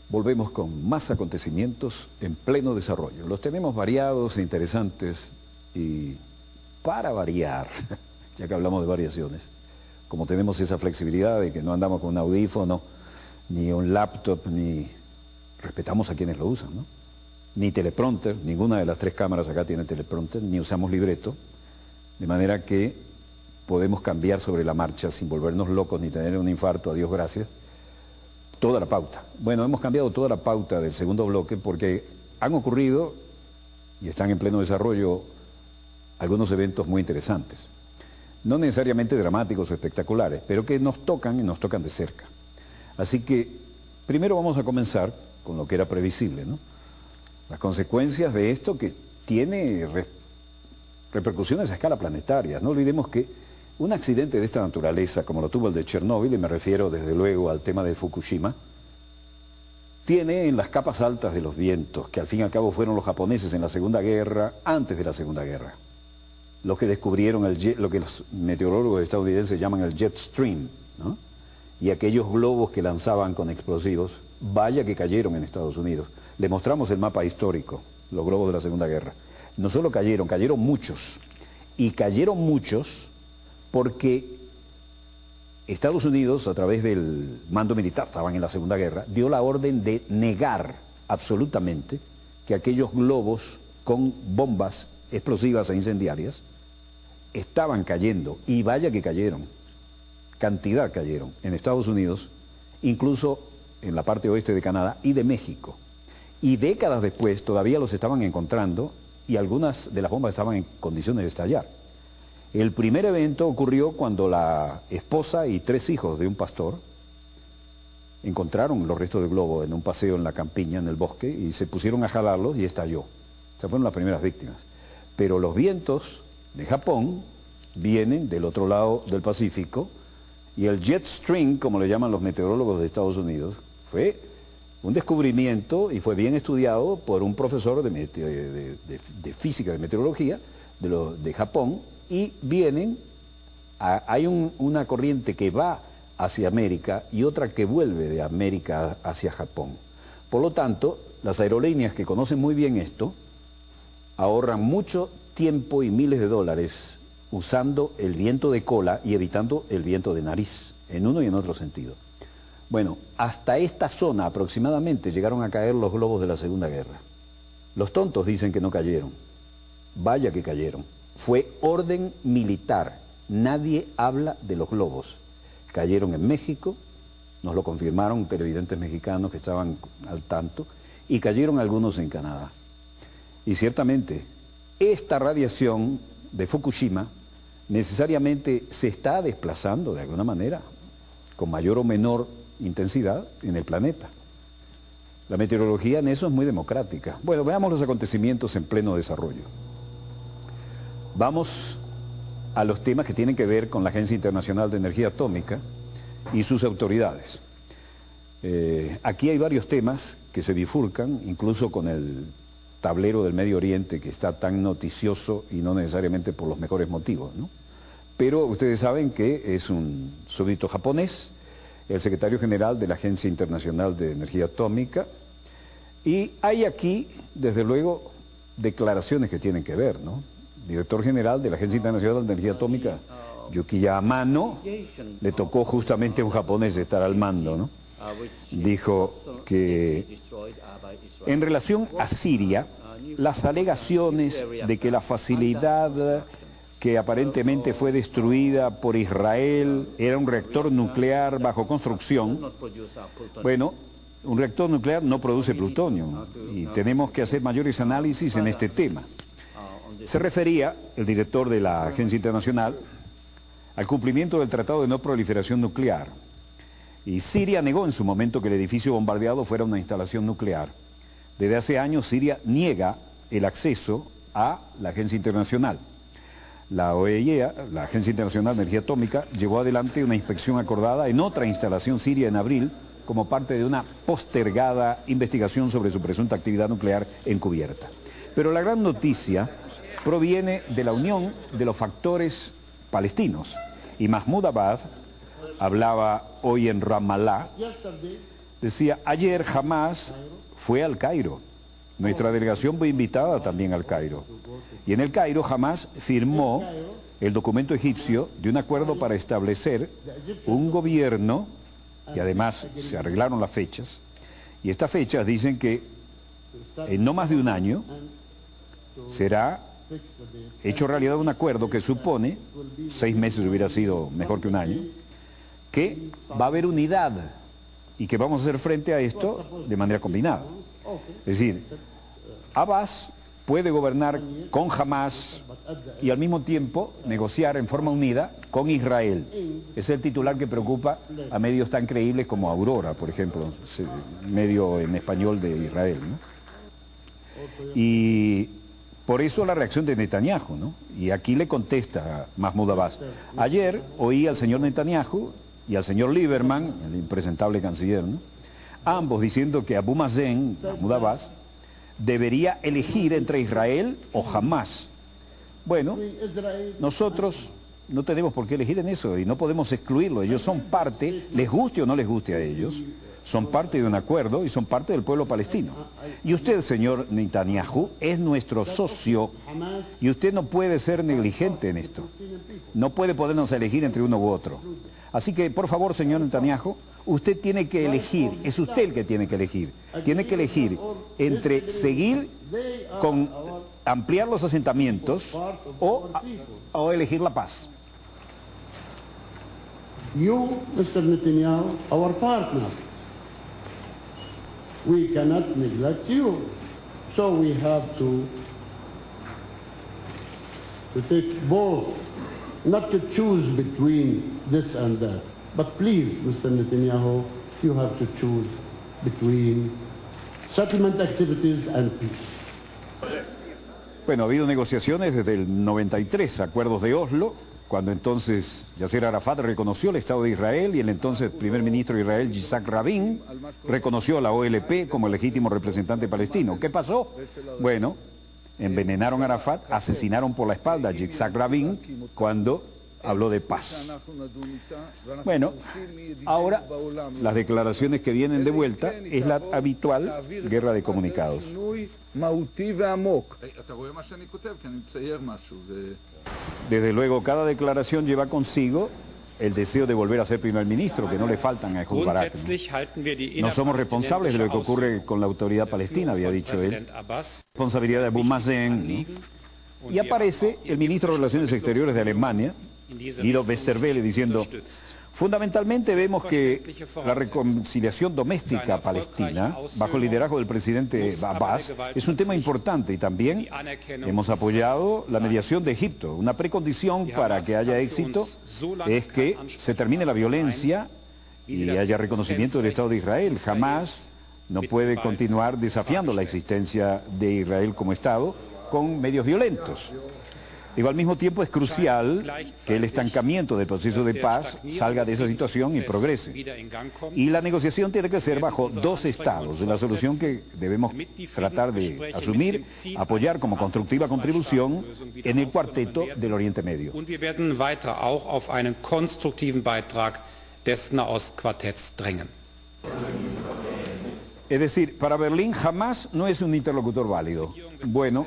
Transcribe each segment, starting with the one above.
Volvemos con más acontecimientos en pleno desarrollo. Los tenemos variados e interesantes y para variar, ya que hablamos de variaciones, como tenemos esa flexibilidad de que no andamos con un audífono, ni un laptop, ni respetamos a quienes lo usan, ¿no? Ni teleprompter, ninguna de las tres cámaras acá tiene teleprompter, ni usamos libreto, de manera que podemos cambiar sobre la marcha sin volvernos locos ni tener un infarto, a Dios gracias, toda la pauta. Bueno, hemos cambiado toda la pauta del segundo bloque porque han ocurrido y están en pleno desarrollo algunos eventos muy interesantes. No necesariamente dramáticos o espectaculares, pero que nos tocan y nos tocan de cerca. Así que primero vamos a comenzar con lo que era previsible, ¿no? Las consecuencias de esto que tiene repercusiones a escala planetaria. No olvidemos que un accidente de esta naturaleza, como lo tuvo el de Chernóbil, y me refiero desde luego al tema de Fukushima, tiene en las capas altas de los vientos, que al fin y al cabo fueron los japoneses en la Segunda Guerra, antes de la Segunda Guerra, los que descubrieron lo que los meteorólogos estadounidenses llaman el jet stream, ¿no? Y aquellos globos que lanzaban con explosivos, vaya que cayeron en Estados Unidos. Le mostramos el mapa histórico, los globos de la Segunda Guerra. No solo cayeron, cayeron muchos. Y cayeron muchos porque Estados Unidos, a través del mando militar, estaban en la Segunda Guerra, dio la orden de negar absolutamente que aquellos globos con bombas explosivas e incendiarias estaban cayendo, y vaya que cayeron, cantidad cayeron en Estados Unidos, incluso en la parte oeste de Canadá y de México. Y décadas después todavía los estaban encontrando y algunas de las bombas estaban en condiciones de estallar. El primer evento ocurrió cuando la esposa y 3 hijos de un pastor encontraron los restos de globo en un paseo en la campiña, en el bosque, y se pusieron a jalarlos y estalló. Esas fueron las primeras víctimas. Pero los vientos de Japón vienen del otro lado del Pacífico, y el jet stream, como le llaman los meteorólogos de Estados Unidos, fue un descubrimiento y fue bien estudiado por un profesor de física, de meteorología, de Japón, y vienen, hay una corriente que va hacia América y otra que vuelve de América hacia Japón. Por lo tanto, las aerolíneas que conocen muy bien esto, ahorran mucho tiempo y miles de dólares usando el viento de cola y evitando el viento de nariz, en uno y en otro sentido. Bueno, hasta esta zona aproximadamente llegaron a caer los globos de la Segunda Guerra. Los tontos dicen que no cayeron. Vaya que cayeron. Fue orden militar. Nadie habla de los globos. Cayeron en México, nos lo confirmaron televidentes mexicanos que estaban al tanto, y cayeron algunos en Canadá. Y ciertamente, esta radiación de Fukushima necesariamente se está desplazando de alguna manera, con mayor o menor intensidad, en el planeta. La meteorología en eso es muy democrática. Bueno, veamos los acontecimientos en pleno desarrollo. Vamos a los temas que tienen que ver con la Agencia Internacional de Energía Atómica y sus autoridades. Aquí hay varios temas que se bifurcan, incluso con el tablero del Medio Oriente, que está tan noticioso y no necesariamente por los mejores motivos, ¿no? Pero ustedes saben que es un súbdito japonés, el secretario general de la Agencia Internacional de Energía Atómica, y hay aquí, desde luego, declaraciones que tienen que ver, ¿no? Director general de la Agencia Internacional de Energía Atómica, Yukiya Amano, le tocó justamente a un japonés estar al mando, ¿no? Dijo que en relación a Siria, las alegaciones de que la facilidad que aparentemente fue destruida por Israel era un reactor nuclear bajo construcción, bueno, un reactor nuclear no produce plutonio y tenemos que hacer mayores análisis en este tema. Se refería el director de la Agencia Internacional al cumplimiento del Tratado de No Proliferación Nuclear. Y Siria negó en su momento que el edificio bombardeado fuera una instalación nuclear. Desde hace años Siria niega el acceso a la Agencia Internacional. La OEA, la Agencia Internacional de Energía Atómica, llevó adelante una inspección acordada en otra instalación siria en abril como parte de una postergada investigación sobre su presunta actividad nuclear encubierta. Pero la gran noticia proviene de la unión de los factores palestinos. Y Mahmoud Abbas hablaba hoy en Ramallah Decía, ayer Hamás fue al Cairo. Nuestra delegación fue invitada también al Cairo. Y en el Cairo Hamás firmó el documento egipcio de un acuerdo para establecer un gobierno, y además se arreglaron las fechas, y estas fechas dicen que en no más de un año será hecho realidad un acuerdo que supone, 6 meses hubiera sido mejor que un año, que va a haber unidad y que vamos a hacer frente a esto de manera combinada. Es decir, Abbas puede gobernar con Hamás y al mismo tiempo negociar en forma unida con Israel. Ese es el titular que preocupa a medios tan creíbles como Aurora, por ejemplo, medio en español de Israel, ¿no? Y por eso la reacción de Netanyahu, ¿no? Y aquí le contesta Mahmoud Abbas. Ayer oí al señor Netanyahu y al señor Lieberman, el impresentable canciller, ¿no? Ambos diciendo que Abu Mazen, Mahmoud Abbas, debería elegir entre Israel o Hamás. Bueno, nosotros no tenemos por qué elegir en eso y no podemos excluirlo. Ellos son parte, les guste o no les guste a ellos, son parte de un acuerdo y son parte del pueblo palestino. Y usted, señor Netanyahu, es nuestro socio y usted no puede ser negligente en esto. No puede podernos elegir entre uno u otro. Así que, por favor, señor Netanyahu, usted tiene que elegir, es usted el que tiene que elegir. Tiene que elegir entre seguir con ampliar los asentamientos o elegir la paz. You, Mr. Netanyahu, our partner. We cannot neglect you. So we have to take both, not to choose between this and that. But please, Mr. Netanyahu, you have to choose between settlement activities and peace. Bueno, ha habido negociaciones desde el 93, acuerdos de Oslo, cuando entonces Yasser Arafat reconoció el Estado de Israel y el entonces primer ministro de Israel, Yitzhak Rabin, reconoció a la OLP como el legítimo representante palestino. ¿Qué pasó? Bueno, envenenaron a Arafat, asesinaron por la espalda a Yitzhak Rabin cuando habló de paz. Bueno, ahora las declaraciones que vienen de vuelta es la habitual guerra de comunicados. Desde luego, cada declaración lleva consigo el deseo de volver a ser primer ministro, que no le faltan a Ehud Barak, ¿no? No somos responsables de lo que ocurre con la autoridad palestina, había dicho él. Responsabilidad de Abu Mazen, ¿no? Y aparece el ministro de Relaciones Exteriores de Alemania, Guido Westerwelle, diciendo: fundamentalmente vemos que la reconciliación doméstica palestina, bajo el liderazgo del presidente Abbas, es un tema importante y también hemos apoyado la mediación de Egipto. Una precondición para que haya éxito es que se termine la violencia y haya reconocimiento del Estado de Israel. Jamás no puede continuar desafiando la existencia de Israel como Estado con medios violentos. Digo, al mismo tiempo es crucial que el estancamiento del proceso de paz salga de esa situación y progrese. Y la negociación tiene que ser bajo 2 estados, la solución que debemos tratar de asumir, apoyar como constructiva contribución en el cuarteto del Oriente Medio. Es decir, para Berlín jamás no es un interlocutor válido. Bueno,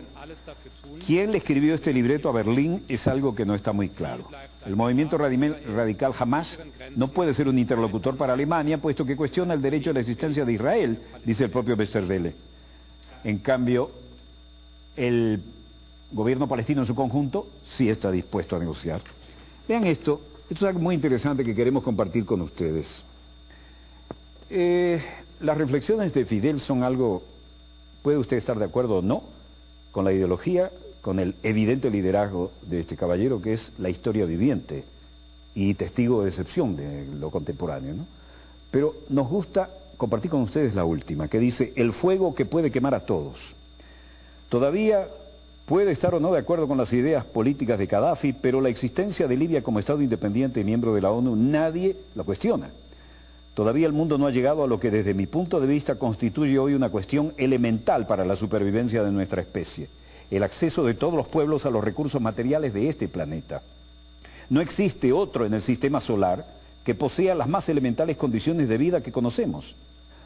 ¿quién le escribió este libreto a Berlín? Es algo que no está muy claro. El movimiento radical Hamás no puede ser un interlocutor para Alemania, puesto que cuestiona el derecho a la existencia de Israel, dice el propio Westerwelle. En cambio, el gobierno palestino en su conjunto sí está dispuesto a negociar. Vean esto es algo muy interesante que queremos compartir con ustedes. Las reflexiones de Fidel son algo, puede usted estar de acuerdo o no, con la ideología, con el evidente liderazgo de este caballero que es la historia viviente y testigo de excepción de lo contemporáneo, ¿no? Pero nos gusta compartir con ustedes la última, que dice: el fuego que puede quemar a todos. Todavía puede estar o no de acuerdo con las ideas políticas de Gaddafi, pero la existencia de Libia como Estado independiente y miembro de la ONU nadie la cuestiona. Todavía el mundo no ha llegado a lo que desde mi punto de vista constituye hoy una cuestión elemental para la supervivencia de nuestra especie: el acceso de todos los pueblos a los recursos materiales de este planeta. No existe otro en el sistema solar que posea las más elementales condiciones de vida que conocemos.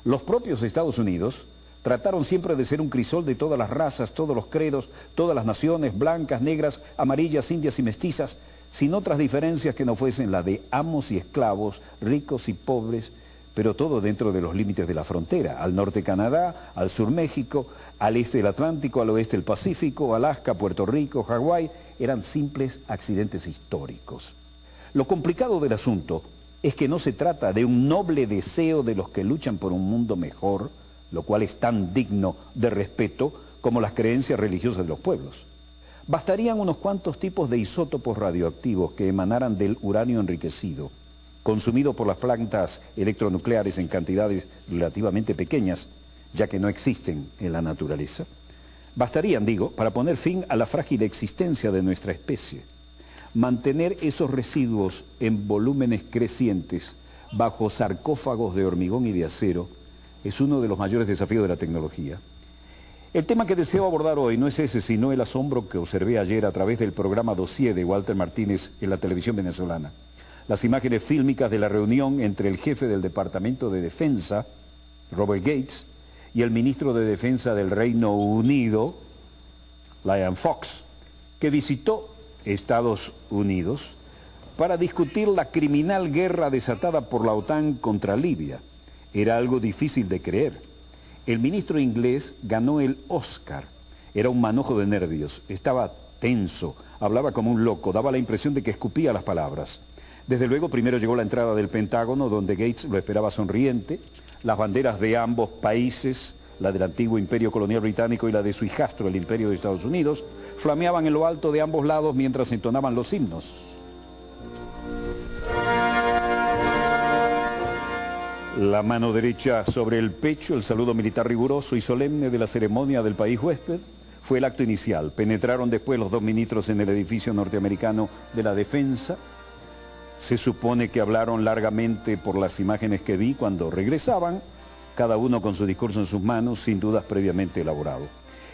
Los propios Estados Unidos trataron siempre de ser un crisol de todas las razas, todos los credos, todas las naciones, blancas, negras, amarillas, indias y mestizas, sin otras diferencias que no fuesen la de amos y esclavos, ricos y pobres, pero todo dentro de los límites de la frontera, al norte Canadá, al sur México, al este el Atlántico, al oeste el Pacífico, Alaska, Puerto Rico, Hawái, eran simples accidentes históricos. Lo complicado del asunto es que no se trata de un noble deseo de los que luchan por un mundo mejor, lo cual es tan digno de respeto como las creencias religiosas de los pueblos. Bastarían unos cuantos tipos de isótopos radioactivos que emanaran del uranio enriquecido, consumido por las plantas electronucleares en cantidades relativamente pequeñas, ya que no existen en la naturaleza. Bastarían, digo, para poner fin a la frágil existencia de nuestra especie. Mantener esos residuos en volúmenes crecientes bajo sarcófagos de hormigón y de acero es uno de los mayores desafíos de la tecnología. El tema que deseo abordar hoy no es ese, sino el asombro que observé ayer a través del programa Dossier de Walter Martínez en la televisión venezolana. Las imágenes fílmicas de la reunión entre el jefe del Departamento de Defensa, Robert Gates, y el ministro de Defensa del Reino Unido, Liam Fox, que visitó Estados Unidos para discutir la criminal guerra desatada por la OTAN contra Libia. Era algo difícil de creer. El ministro inglés ganó el Oscar. Era un manojo de nervios, estaba tenso, hablaba como un loco, daba la impresión de que escupía las palabras. Desde luego, primero llegó la entrada del Pentágono, donde Gates lo esperaba sonriente. Las banderas de ambos países, la del antiguo imperio colonial británico y la de su hijastro, el imperio de Estados Unidos, flameaban en lo alto de ambos lados mientras entonaban los himnos. La mano derecha sobre el pecho, el saludo militar riguroso y solemne de la ceremonia del país huésped, fue el acto inicial. Penetraron después los dos ministros en el edificio norteamericano de la defensa. Se supone que hablaron largamente por las imágenes que vi cuando regresaban, cada uno con su discurso en sus manos, sin dudas previamente elaborado.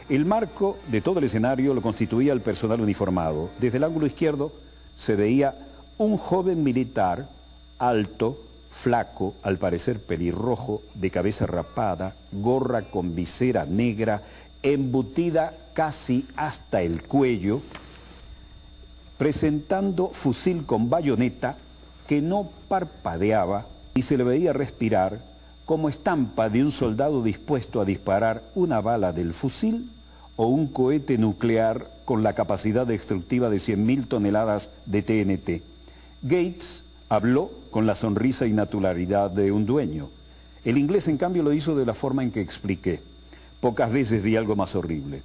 El marco de todo el escenario lo constituía el personal uniformado. Desde el ángulo izquierdo se veía un joven militar, alto, flaco, al parecer pelirrojo, de cabeza rapada, gorra con visera negra, embutida casi hasta el cuello, presentando fusil con bayoneta que no parpadeaba y se le veía respirar como estampa de un soldado dispuesto a disparar una bala del fusil o un cohete nuclear con la capacidad destructiva de 100.000 toneladas de TNT. Gates habló con la sonrisa y naturalidad de un dueño. El inglés, en cambio, lo hizo de la forma en que expliqué. Pocas veces vi algo más horrible.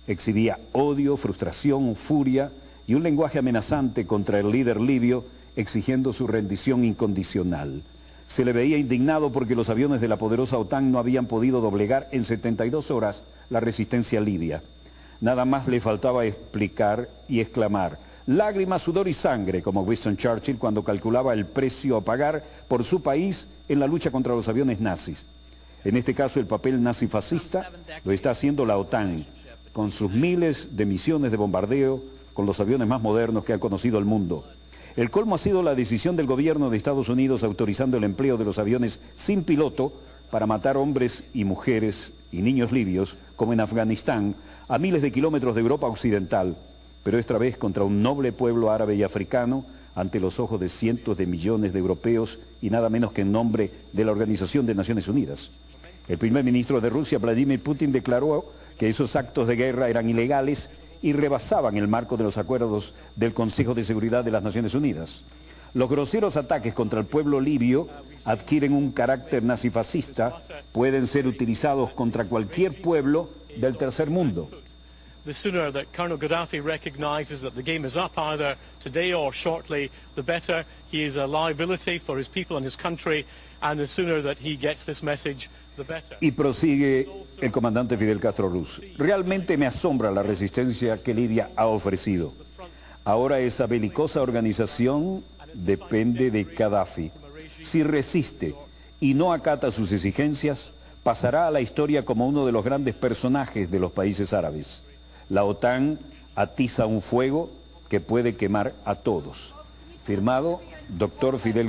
Exhibía odio, frustración, furia y un lenguaje amenazante contra el líder libio, exigiendo su rendición incondicional. Se le veía indignado porque los aviones de la poderosa OTAN no habían podido doblegar en 72 horas la resistencia libia. Nada más le faltaba explicar y exclamar: lágrimas, sudor y sangre, como Winston Churchill cuando calculaba el precio a pagar por su país en la lucha contra los aviones nazis. En este caso, el papel nazifascista lo está haciendo la OTAN, con sus miles de misiones de bombardeo con los aviones más modernos que ha conocido el mundo. El colmo ha sido la decisión del gobierno de Estados Unidos autorizando el empleo de los aviones sin piloto para matar hombres y mujeres y niños libios, como en Afganistán, a miles de kilómetros de Europa occidental, pero esta vez contra un noble pueblo árabe y africano, ante los ojos de cientos de millones de europeos y nada menos que en nombre de la Organización de Naciones Unidas. El primer ministro de Rusia, Vladimir Putin, declaró que esos actos de guerra eran ilegales y rebasaban el marco de los acuerdos del Consejo de Seguridad de las Naciones Unidas. Los groseros ataques contra el pueblo libio adquieren un carácter nazifascista, pueden ser utilizados contra cualquier pueblo del tercer mundo. The sooner that Colonel Gaddafi recognizes that the game is up either today or shortly, the better. He is a liability for his people and his country, and the sooner that he gets this message, the better. Y prosigue el comandante Fidel Castro Ruz. Realmente me asombra la resistencia que Libia ha ofrecido. Ahora esa belicosa organización depende de Gaddafi. Si resiste y no acata sus exigencias, pasará a la historia como uno de los grandes personajes de los países árabes. La OTAN atiza un fuego que puede quemar a todos. Firmado, Dr. Fidel